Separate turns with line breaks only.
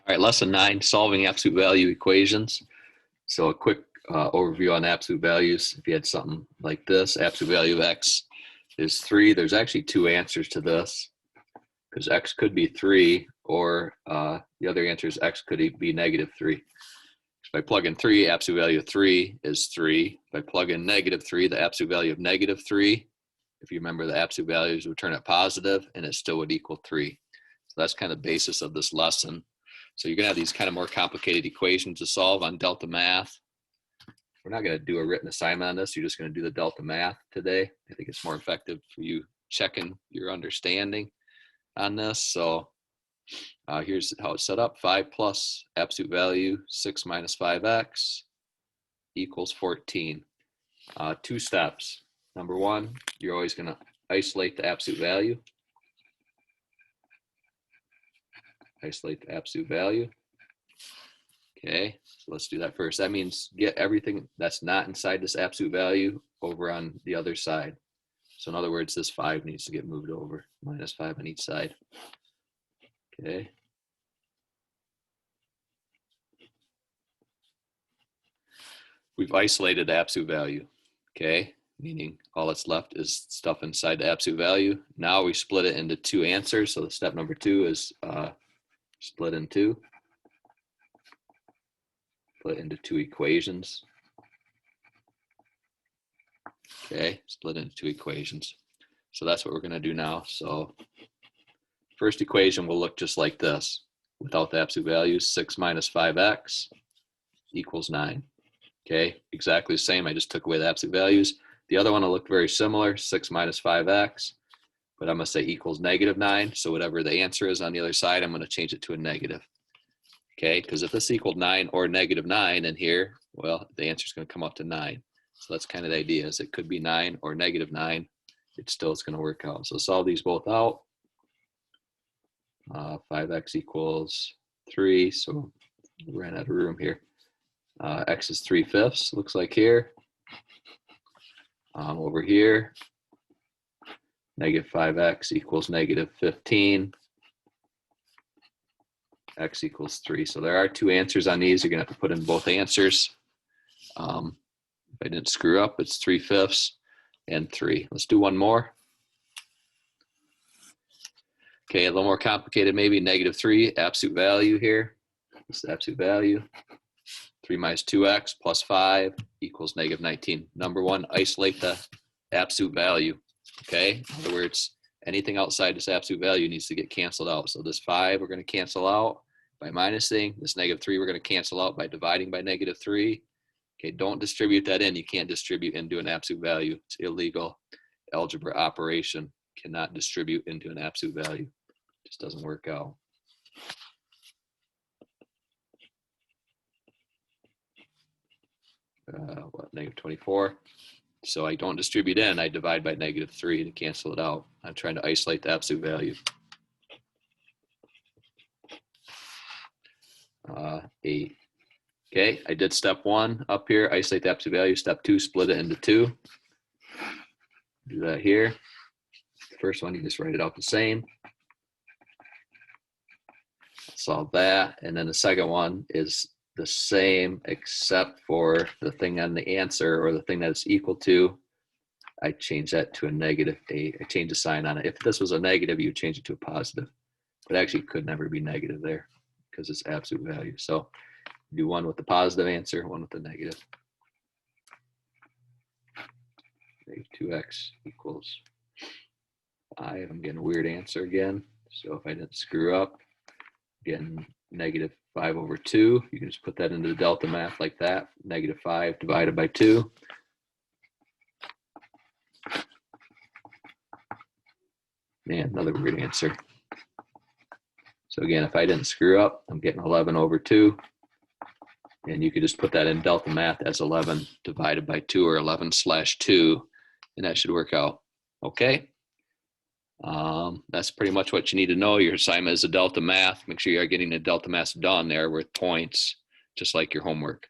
All right, lesson 9, solving absolute value equations. So a quick overview on absolute values. If you had something like this, absolute value of x is 3. There's actually two answers to this because x could be 3, or the other answer is x could be negative 3. If I plug in 3, absolute value of 3 is 3. If I plug in negative 3, the absolute value of negative 3, if you remember, the absolute values would turn it positive and it still would equal 3. So that's kind of the basis of this lesson. So you're gonna have these kind of more complicated equations to solve on delta math. We're not gonna do a written assignment on this. You're just gonna do the delta math today. I think it's more effective for you checking your understanding on this. So here's how it's set up. 5 plus absolute value, 6 minus 5x equals 14. 2 steps. Number 1, you're always gonna isolate the absolute value. Isolate the absolute value. Okay, so let's do that first. That means get everything that's not inside this absolute value over on the other side. So in other words, this 5 needs to get moved over, minus 5 on each side. Okay. We've isolated the absolute value, okay? Meaning all that's left is stuff inside the absolute value. Now we split it into 2 answers. So step number 2 is split in 2. Split into 2 equations. Okay, split into 2 equations. So that's what we're going to do now. So first equation will look just like this. Without the absolute values, 6 minus 5x equals 9. Okay, exactly the same. I just took away the absolute values. The other one will look very similar, 6 minus 5x, but I'm going to say equals negative 9. So whatever the answer is on the other side, I'm going to change it to a negative. Okay, because if this equaled 9 or negative 9 in here, well, the answer is going to come up to 9. So that's kind of the idea, is it could be 9 or negative 9. It still is going to work out. So solve these both out. 5x equals 3, so we ran out of room here. X is 3/5, looks like here. Over here, negative 5x equals negative 15. X equals 3. So there are 2 answers on these. You're going to have to put in both answers. If I didn't screw up, it's 3/5 and 3. Let's do one more. Okay, a little more complicated maybe. Negative 3, absolute value here. This is the absolute value. 3 minus 2x plus 5 equals negative 19. Number 1, isolate the absolute value. Okay, in other words, anything outside this absolute value needs to get canceled out. So this 5 we're going to cancel out by minusing. This negative 3 we're going to cancel out by dividing by negative 3. Okay, don't distribute that in. You can't distribute into an absolute value. It's illegal. Algebra operation cannot distribute into an absolute value. It just doesn't work out. Negative 24. So I don't distribute in, I divide by negative 3 to cancel it out. I'm trying to isolate the absolute value. 8. Okay, I did step 1 up here, isolate the absolute value. Step 2, split it into 2. Do that here. The first one, you just write it out the same. Solve that. And then the second one is the same except for the thing on the answer, or the thing that it's equal to. I change that to a negative 8. I change the sign on it. If this was a negative, you would change it to a positive. But actually it could never be negative there because it's absolute value. So do one with the positive answer, one with the negative. Negative 2x equals 5. I'm getting a weird answer again. So if I didn't screw up, getting negative 5 over 2. You can just put that into the delta math like that. Negative 5 divided by 2. Man, another weird answer. So again, if I didn't screw up, I'm getting 11 over 2. And you could just put that in delta math as 11 divided by 2, or 11/2, and that should work out. Okay. That's pretty much what you need to know. Your assignment is a delta math. Make sure you are getting the delta math done there with points, just like your homework.